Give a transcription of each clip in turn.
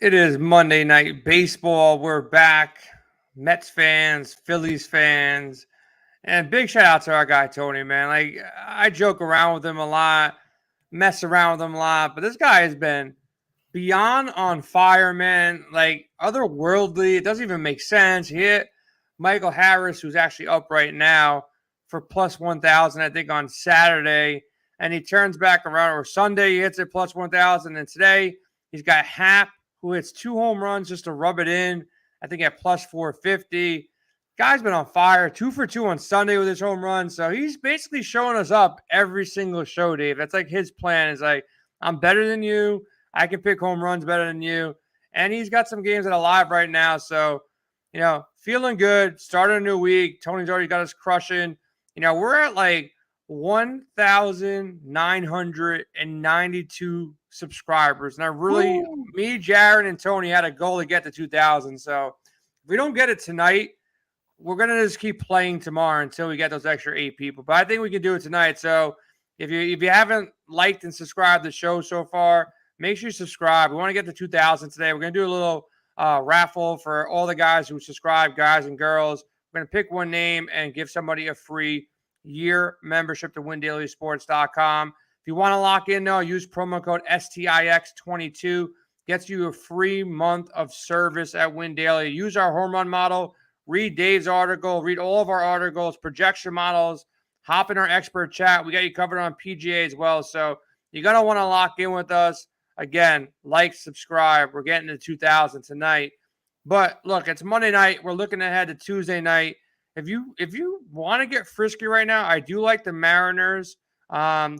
It is Monday Night Baseball. We're back. Mets fans, Phillies fans, and big shout out to our guy Tony, man. Like, I joke around with him a lot, mess around with him a lot, but this guy has been beyond on fire, man. Like, otherworldly. It doesn't even make sense. He hit Michael Harris, who's actually up right now, for plus 1,000, I think, on Saturday. And he turns back around, or Sunday, he hits it plus 1,000. And today, he's got Hap, who hits 2 home runs just to rub it in, I think at plus 450. Guy's been on fire, 2 for 2 on Sunday with his home run. So he's basically showing us up every single show, Dave. That's like his plan. Is like, I'm better than you. I can pick home runs better than you. And he's got some games that are live right now. So, feeling good. Starting a new week. Tony's already got us crushing. We're at like 1,992 subscribers. And me, Jared, and Tony had a goal to get to 2,000. So if we don't get it tonight, we're going to just keep playing tomorrow until we get those extra 8 people. But I think we can do it tonight. So if you haven't liked and subscribed to the show so far, make sure you subscribe. We want to get to 2,000 today. We're going to do a little raffle for all the guys who subscribe, guys and girls. We're going to pick one name and give somebody a free year membership to WinDailySports.com. If you want to lock in, though, use promo code STIX22. Gets you a free month of service at Win Daily. Use our home run model. Read Dave's article. Read all of our articles, projection models. Hop in our expert chat. We got you covered on PGA as well. So you're going to want to lock in with us. Again, like, subscribe. We're getting to 2,000 tonight. But look, it's Monday night. We're looking ahead to Tuesday night. If you want to get frisky right now, I do like the Mariners.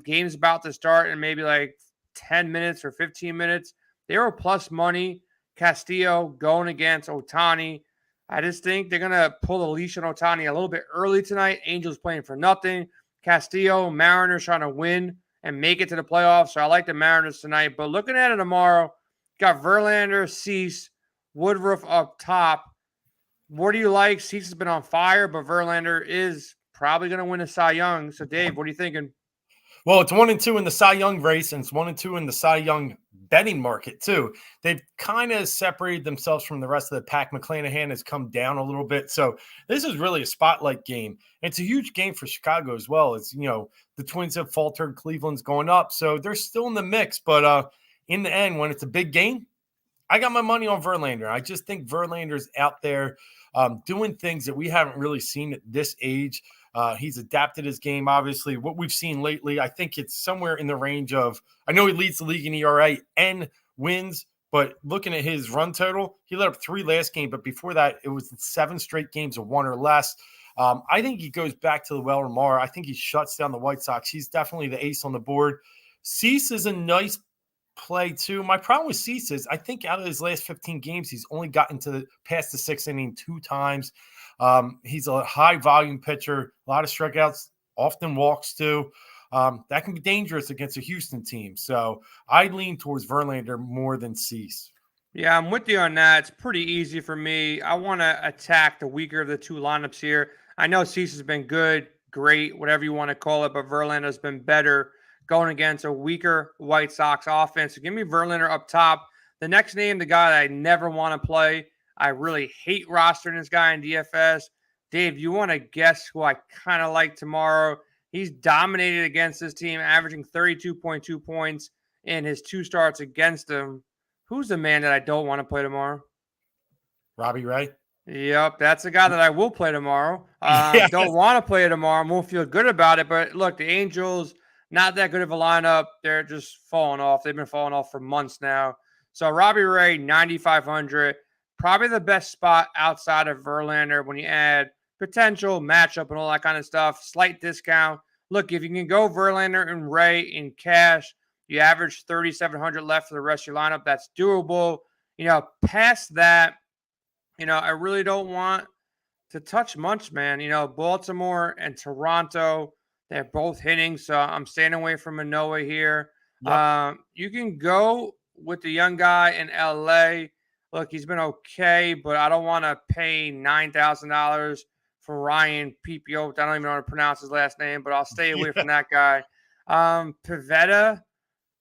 Game's about to start in maybe like 10 minutes or 15 minutes. They were plus money. Castillo going against Ohtani. I just think they're going to pull the leash on Ohtani a little bit early tonight. Angels playing for nothing. Castillo, Mariners trying to win and make it to the playoffs. So I like the Mariners tonight. But looking at it tomorrow, got Verlander, Cease, Woodruff up top. What do you like? Cease has been on fire, but Verlander is probably going to win a Cy Young. So, Dave, what are you thinking? Well, it's 1-2 in the Cy Young race, and it's 1-2 in the Cy Young betting market, too. They've kind of separated themselves from the rest of the pack. McClanahan has come down a little bit. So this is really a spotlight game. It's a huge game for Chicago as well. It's, the Twins have faltered. Cleveland's going up. So they're still in the mix. But in the end, when it's a big game, I got my money on Verlander. I just think Verlander's out there doing things that we haven't really seen at this age. He's adapted his game, obviously. What we've seen lately, I think it's somewhere in the range of – I know he leads the league in ERA and wins, but looking at his run total, he let up 3 last game. But before that, it was 7 straight games of 1 or less. I think he goes back to the well tomorrow. I think he shuts down the White Sox. He's definitely the ace on the board. Cease is a nice play too. My problem with Cease is I think out of his last 15 games, he's only gotten past the 6th inning 2 times. He's a high volume pitcher, a lot of strikeouts, often walks too. That can be dangerous against a Houston team. So I lean towards Verlander more than Cease. Yeah, I'm with you on that. It's pretty easy for me. I want to attack the weaker of the 2 lineups here. I know Cease has been good, great, whatever you want to call it, but Verlander has been better going against a weaker White Sox offense. So give me Verlander up top. The next name, the guy that I never want to play, I really hate rostering this guy in DFS. Dave, you want to guess who I kind of like tomorrow? He's dominated against this team, averaging 32.2 points in his 2 starts against them. Who's the man that I don't want to play tomorrow? Robbie Ray? Yep, that's the guy that I will play tomorrow. Don't want to play tomorrow. Won't feel good about it. But look, the Angels, not that good of a lineup. They're just falling off. They've been falling off for months now. So Robbie Ray, 9,500. Probably the best spot outside of Verlander when you add potential matchup and all that kind of stuff. Slight discount. Look, if you can go Verlander and Ray in cash, you average 3,700 left for the rest of your lineup. That's doable. Past that, I really don't want to touch much, man. Baltimore and Toronto, they're both hitting, so I'm staying away from Manoah here. Yep. You can go with the young guy in LA. Look, he's been okay, but I don't want to pay $9,000 for Ryan Pipio. I don't even know how to pronounce his last name, but I'll stay away from that guy. Pivetta,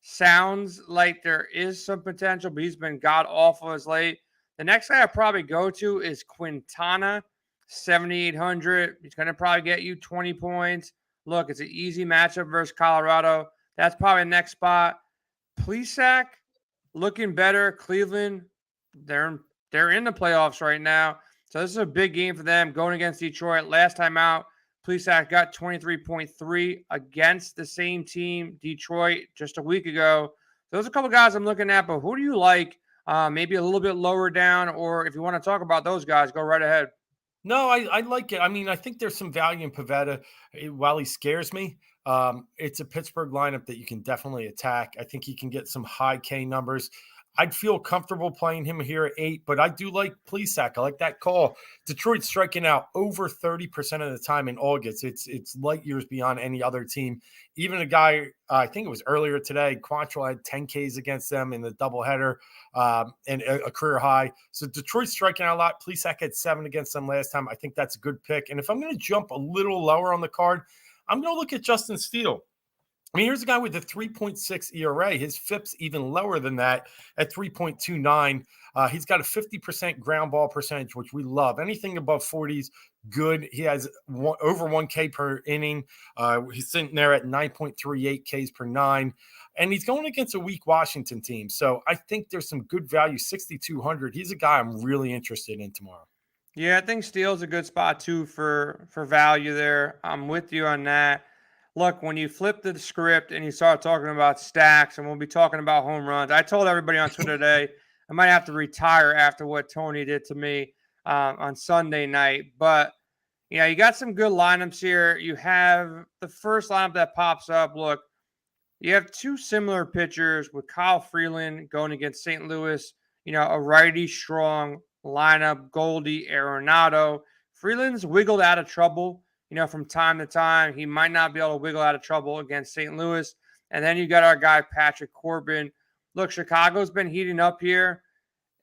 sounds like there is some potential, but he's been god awful as late. The next guy I'll probably go to is Quintana, 7,800. He's going to probably get you 20 points. Look, it's an easy matchup versus Colorado. That's probably the next spot. Plesac, looking better. Cleveland, they're in the playoffs right now. So this is a big game for them going against Detroit. Last time out, Plesac got 23.3 against the same team, Detroit, just a week ago. Those are a couple guys I'm looking at, but who do you like? Maybe a little bit lower down, or if you want to talk about those guys, go right ahead. No, I like it. I mean, I think there's some value in Pivetta. While he scares me, it's a Pittsburgh lineup that you can definitely attack. I think he can get some high K numbers. I'd feel comfortable playing him here at 8, but I do like Plesac. I like that call. Detroit's striking out over 30% of the time in August. It's light years beyond any other team. Even a guy, I think it was earlier today, Quantrill had 10 Ks against them in the doubleheader and a career high. So Detroit's striking out a lot. Plesac had 7 against them last time. I think that's a good pick. And if I'm going to jump a little lower on the card, I'm going to look at Justin Steele. I mean, here's a guy with a 3.6 ERA. His FIP's even lower than that at 3.29. He's got a 50% ground ball percentage, which we love. Anything above 40 is good. He has over 1K per inning. He's sitting there at 9.38 Ks per 9. And he's going against a weak Washington team. So I think there's some good value, 6,200. He's a guy I'm really interested in tomorrow. Yeah, I think Steele's a good spot too for value there. I'm with you on that. Look, when you flip the script and you start talking about stacks, and we'll be talking about home runs, I told everybody on Twitter today I might have to retire after what Tony did to me on Sunday night. But, you got some good lineups here. You have the first lineup that pops up. Look, you have two similar pitchers with Kyle Freeland going against St. Louis, a righty strong lineup, Goldie, Arenado. Freeland's wiggled out of trouble. From time to time, he might not be able to wiggle out of trouble against St. Louis. And then you got our guy, Patrick Corbin. Look, Chicago's been heating up here,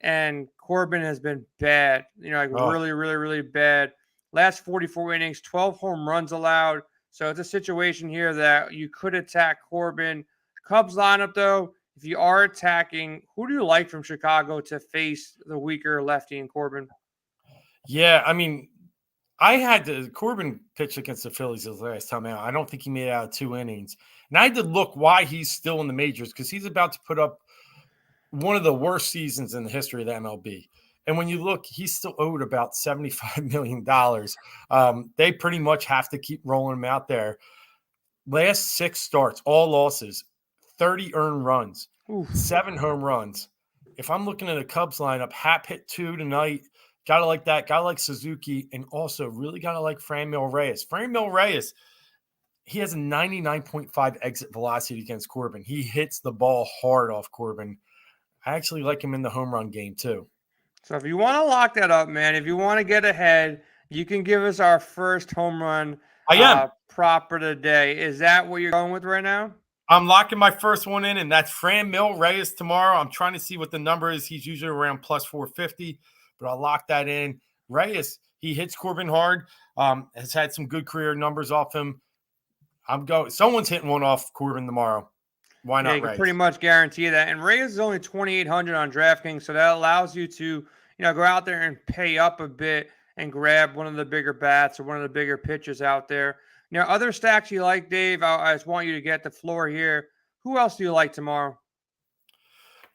and Corbin has been bad, really, really, really bad. Last 44 innings, 12 home runs allowed. So it's a situation here that you could attack Corbin. Cubs lineup, though, if you are attacking, who do you like from Chicago to face the weaker lefty in Corbin? Yeah, I mean, I had to Corbin pitch against the Phillies his last time out. I don't think he made it out of 2 innings. And I had to look why he's still in the majors, because he's about to put up one of the worst seasons in the history of the MLB. And when you look, he's still owed about $75 million. They pretty much have to keep rolling him out there. Last 6 starts, all losses, 30 earned runs, 7 home runs. If I'm looking at a Cubs lineup, Hap hit 2 tonight. Gotta like that. Gotta like Suzuki. And also really gotta like Franmil Reyes. Franmil Reyes, he has a 99.5 exit velocity against Corbin. He hits the ball hard off Corbin. I actually like him in the home run game too. So if you want to lock that up, man, if you want to get ahead, you can give us our first home run proper today. Is that what you're going with right now? I'm locking my first one in, and that's Franmil Reyes tomorrow. I'm trying to see what the number is. He's usually around plus 450. But I'll lock that in. Reyes, he hits Corbin hard, has had some good career numbers off him. Someone's hitting one off Corbin tomorrow. Why not Reyes? You can pretty much guarantee that. And Reyes is only 2,800 on DraftKings, so that allows you to, go out there and pay up a bit and grab one of the bigger bats or one of the bigger pitches out there. Other stacks you like, Dave, I just want you to get the floor here. Who else do you like tomorrow?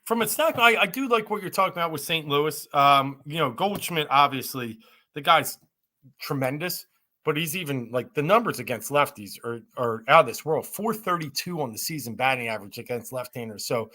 From a stack, I do like what you're talking about with St. Louis. Goldschmidt, obviously, the guy's tremendous, but he's even like the numbers against lefties are out of this world. 432 on the season batting average against left-handers. So,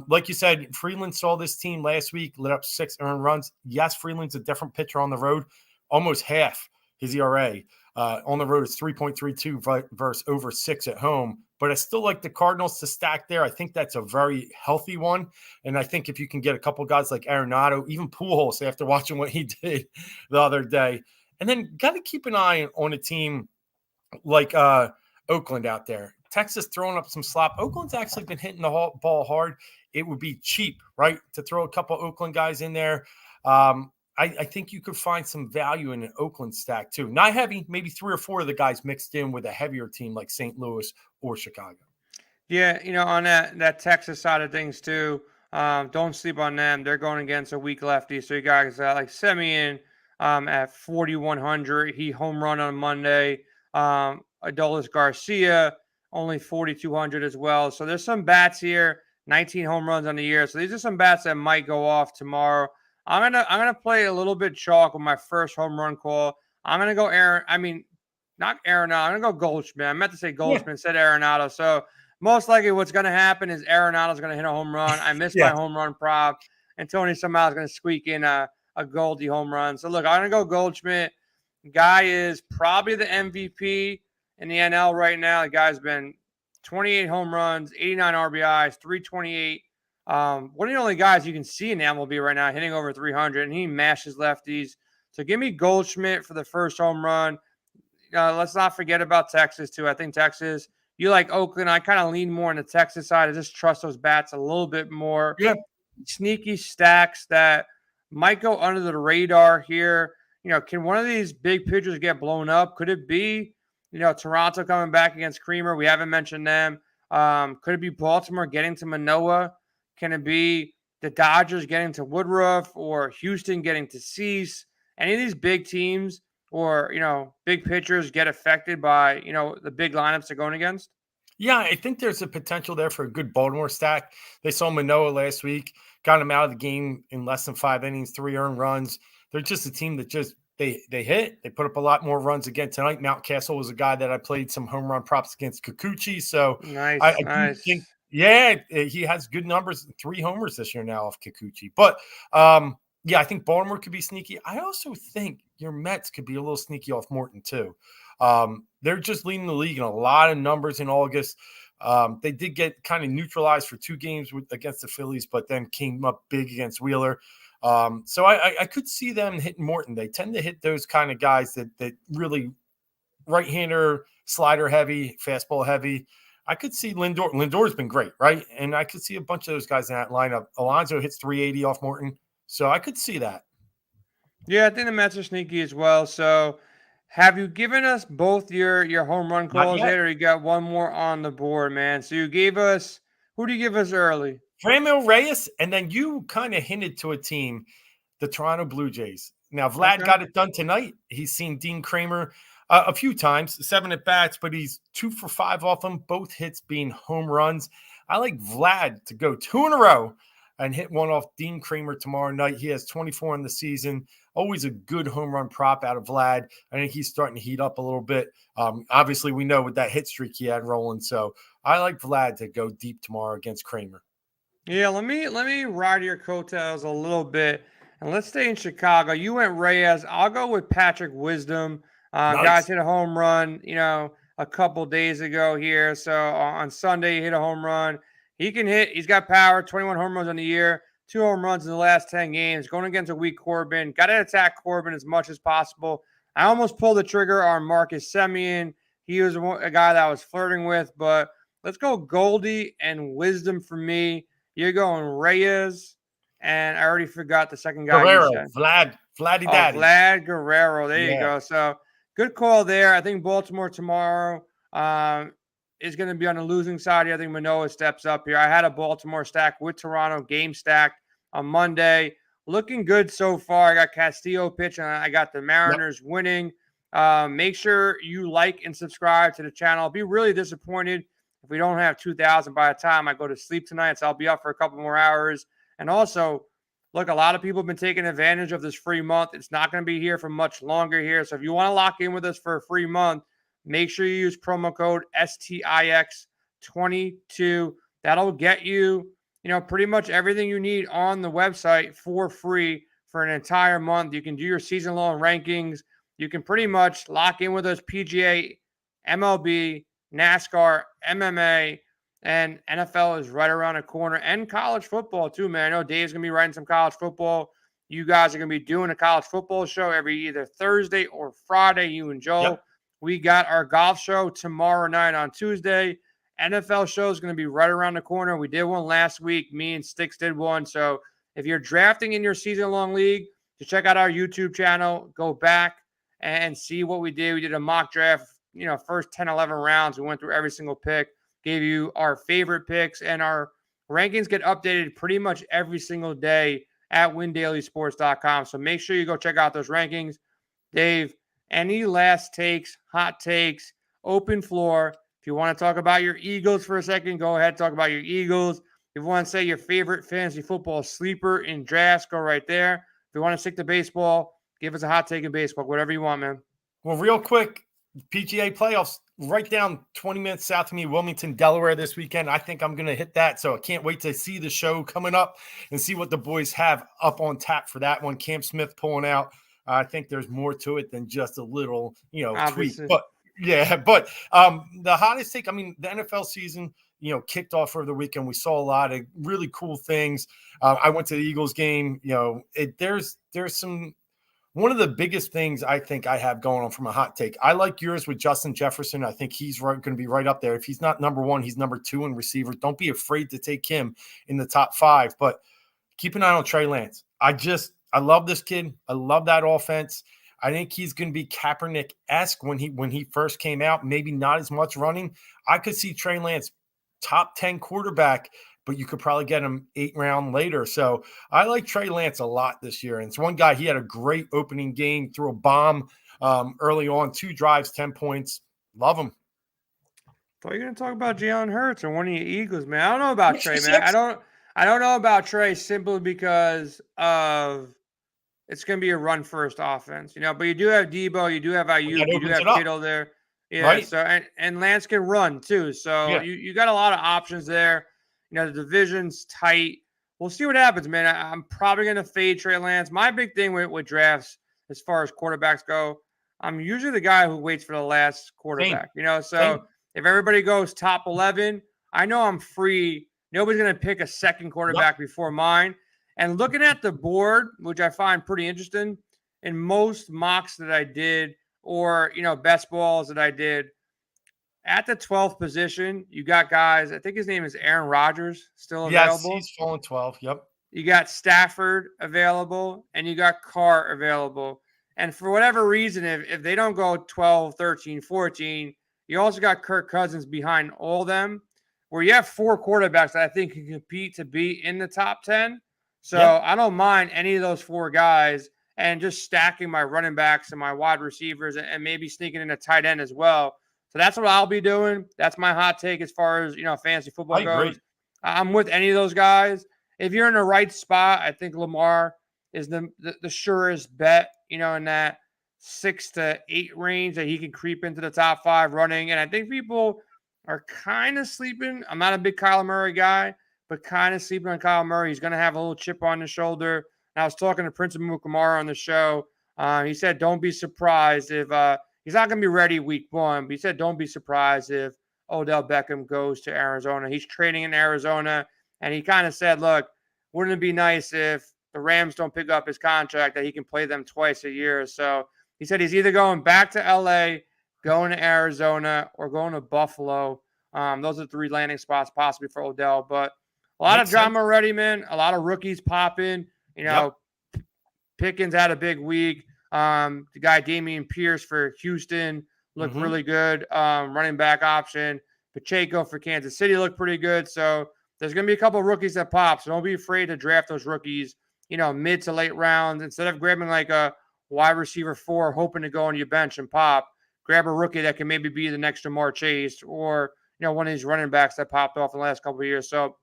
like you said, Freeland saw this team last week, lit up 6 earned runs. Yes, Freeland's a different pitcher on the road, almost half his ERA. On the road is 3.32 versus over 6 at home. But I still like the Cardinals to stack there. I think that's a very healthy one. And I think if you can get a couple guys like Arenado, even Pujols, after watching what he did the other day. And then got to keep an eye on a team like Oakland out there. Texas throwing up some slop. Oakland's actually been hitting the ball hard. It would be cheap, right, to throw a couple Oakland guys in there. I think you could find some value in an Oakland stack too. Not heavy, maybe 3 or 4 of the guys mixed in with a heavier team like St. Louis or Chicago. Yeah, on that Texas side of things too. Don't sleep on them. They're going against a weak lefty. So you guys like Semien at 4,100. He home run on Monday. Adolis Garcia only 4,200 as well. So there's some bats here. 19 home runs on the year. So these are some bats that might go off tomorrow. I'm gonna play a little bit chalk with my first home run call. I'm gonna go Aaron. I mean, not Arenado. I'm gonna go Goldschmidt. I meant to say Goldschmidt, said Arenado. So most likely what's going to happen is Arenado's going to hit a home run. I missed my home run prop, and Tony somehow is going to squeak in a Goldie home run. So, look, I'm going to go Goldschmidt. Guy is probably the MVP in the NL right now. The guy's been 28 home runs, 89 RBIs, 328. One of the only guys you can see in the MLB right now hitting over 300, and he mashes lefties. So give me Goldschmidt for the first home run. Let's not forget about Texas, too. I think Texas – you like Oakland. I kind of lean more on the Texas side. I just trust those bats a little bit more. Yeah. Sneaky stacks that might go under the radar here. Can one of these big pitchers get blown up? Could it be, Toronto coming back against Creamer? We haven't mentioned them. Could it be Baltimore getting to Manoah? Can it be the Dodgers getting to Woodruff or Houston getting to Cease? Any of these big teams or, big pitchers get affected by, the big lineups they're going against? Yeah, I think there's a potential there for a good Baltimore stack. They saw Manoah last week, got him out of the game in less than 5 innings, 3 earned runs. They're just a team that just they hit. They put up a lot more runs again tonight. Mountcastle was a guy that I played some home run props against Kikuchi. So I do think, he has good numbers, 3 homers this year now off Kikuchi. But I think Baltimore could be sneaky. I also think your Mets could be a little sneaky off Morton too. They're just leading the league in a lot of numbers in August. They did get kind of neutralized for 2 games against the Phillies, but then came up big against Wheeler. So I could see them hitting Morton. They tend to hit those kind of guys that really right-hander, slider heavy, fastball heavy. I could see Lindor. Lindor's been great, right? And I could see a bunch of those guys in that lineup. Alonso hits 380 off Morton. So I could see that. Yeah, I think the Mets are sneaky as well. So have you given us both your home run calls yet, or you got one more on the board, man? So you gave us – who do you give us early? Franmil Reyes, and then you kind of hinted to a team, the Toronto Blue Jays. Now, Vlad got it done tonight. He's seen Dean Kramer a few times, 7 at-bats, but he's 2 for 5 off them, both hits being home runs. I like Vlad to go 2 in a row and hit one off Dean Kramer tomorrow night. He has 24 in the season. Always a good home run prop out of Vlad. I think he's starting to heat up a little bit. Obviously, we know with that hit streak he had rolling. So I like Vlad to go deep tomorrow against Kramer. Yeah, let me ride your coattails a little bit, and let's stay in Chicago. You went Reyes. I'll go with Patrick Wisdom. Nice. Guys hit a home run, a couple days ago here. So on Sunday, he hit a home run. He can hit. He's got power. 21 home runs on the year. 2 home runs in the last 10 games. Going against a weak Corbin. Got to attack Corbin as much as possible. I almost pulled the trigger on Marcus Semien. He was a guy that I was flirting with, but let's go Goldie and Wisdom for me. You're going Reyes, and I already forgot the second guy Guerrero, you said. Vladdy Daddy. Vlad Guerrero. There you go. So good call there. I think Baltimore tomorrow is going to be on the losing side here. I think Manoah steps up here. I had a Baltimore stack with Toronto game stacked on Monday. Looking good so far. I got Castillo pitching. I got the Mariners winning. Make sure you like and subscribe to the channel. I'll be really disappointed if we don't have 2,000 by the time I go to sleep tonight. So I'll be up for a couple more hours. And also, look, a lot of people have been taking advantage of this free month. It's not going to be here for much longer here. So if you want to lock in with us for a free month, make sure you use promo code STIX22. That'll get you, pretty much everything you need on the website for free for an entire month. You can do your season-long rankings. You can pretty much lock in with us PGA, MLB, NASCAR, MMA, and NFL is right around the corner. And college football, too, man. I know Dave's going to be writing some college football. You guys are going to be doing a college football show every either Thursday or Friday, you and Joel. Yep. We got our golf show tomorrow night on Tuesday. NFL show is going to be right around the corner. We did one last week. Me and Sticks did one. So if you're drafting in your season-long league, just check out our YouTube channel. Go back and see what we did. We did a mock draft, first 10, 11 rounds. We went through every single pick. gave you our favorite picks, and our rankings get updated pretty much every single day at windailysports.com. So make sure you go check out those rankings. Dave, any last takes, hot takes, open floor? If you want to talk about your Eagles for a second, go ahead, talk about your Eagles. If you want to say your favorite fantasy football sleeper in drafts, go right there. If you want to stick to baseball, give us a hot take in baseball, whatever you want, man. Well, real quick, PGA playoffs right down 20 minutes south of me, Wilmington, Delaware this weekend. I think I'm going to hit that. So I can't wait to see the show coming up and see what the boys have up on tap for that one. Cam Smith pulling out. I think there's more to it than just a little, tweak. But the hottest take, the NFL season, kicked off over the weekend. We saw a lot of really cool things. I went to the Eagles game. There's some. One of the biggest things I think I have going on from a hot take, I like yours with Justin Jefferson. I think he's going to be right up there. If he's not number one, he's number 2 in receiver. Don't be afraid to take him in the top 5. But keep an eye on Trey Lance. I love this kid. I love that offense. I think he's going to be Kaepernick-esque when he first came out. Maybe not as much running. I could see Trey Lance top 10 quarterback, but you could probably get him 8 rounds later. So I like Trey Lance a lot this year. And it's one guy, he had a great opening game, threw a bomb early on, 2 drives, 10 points. Love him. Thought you were going to talk about Jalen Hurts or one of your Eagles, man. I don't know about Trey, man. I don't know about Trey simply because of it's going to be a run-first offense, but you do have Debo, you do have Ayuk, you do have Kittle there. Yeah, right. So and Lance can run too. So you got a lot of options there. The division's tight. We'll see what happens, man. I'm probably going to fade Trey Lance. My big thing with drafts, as far as quarterbacks go, I'm usually the guy who waits for the last quarterback. So if everybody goes top 11, I know I'm free. Nobody's going to pick a second quarterback before mine. And looking at the board, which I find pretty interesting, in most mocks that I did or, best balls that I did, at the 12th position, you got guys, I think his name is Aaron Rodgers, still available. Yes, he's falling 12, yep. You got Stafford available, and you got Carr available. And for whatever reason, if they don't go 12, 13, 14, you also got Kirk Cousins behind all them, where you have 4 quarterbacks that I think can compete to be in the top 10. So I don't mind any of those 4 guys and just stacking my running backs and my wide receivers and maybe sneaking in a tight end as well. So that's what I'll be doing. That's my hot take as far as, fantasy football goes. I'm with any of those guys. If you're in the right spot, I think Lamar is the surest bet, in that 6 to 8 range that he can creep into the top 5 running. And I think people are kind of sleeping. I'm not a big Kyler Murray guy, but kind of sleeping on Kyler Murray. He's going to have a little chip on his shoulder. And I was talking to Prince Amukamara on the show. He said, don't be surprised if he's not going to be ready week 1, but he said, don't be surprised if Odell Beckham goes to Arizona. He's training in Arizona. And he kind of said, look, wouldn't it be nice if the Rams don't pick up his contract that he can play them twice a year? So he said he's either going back to LA, going to Arizona, or going to Buffalo. Those are 3 landing spots possibly for Odell. But a lot of drama already, man. A lot of rookies popping. Pickens had a big week. The guy Damian Pierce for Houston looked really good. Running back option. Pacheco for Kansas City looked pretty good. So there's going to be a couple of rookies that pop. So don't be afraid to draft those rookies, mid to late rounds. Instead of grabbing like a wide receiver 4, hoping to go on your bench and pop, grab a rookie that can maybe be the next Jamar Chase or, one of these running backs that popped off in the last couple of years. So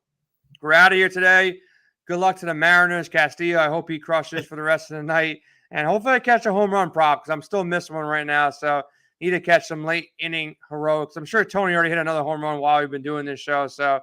we're out of here today. Good luck to the Mariners. Castillo, I hope he crushes for the rest of the night. And hopefully I catch a home run prop because I'm still missing one right now. So need to catch some late inning heroics. I'm sure Tony already hit another home run while we've been doing this show. So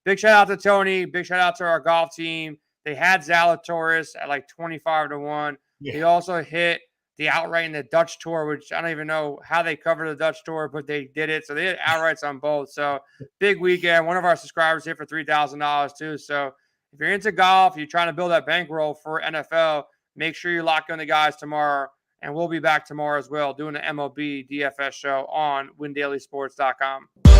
big shout out to Tony. Big shout out to our golf team. They had Zalatoris at like 25-1. Yeah. He also hit the outright in the Dutch Tour, which I don't even know how they covered the Dutch Tour, but they did it. So they had outrights on both. So big weekend. One of our subscribers hit for $3,000 too. So if you're into golf, you're trying to build that bankroll for NFL, make sure you lock in the guys tomorrow. And we'll be back tomorrow as well doing the MLB DFS show on windailysports.com.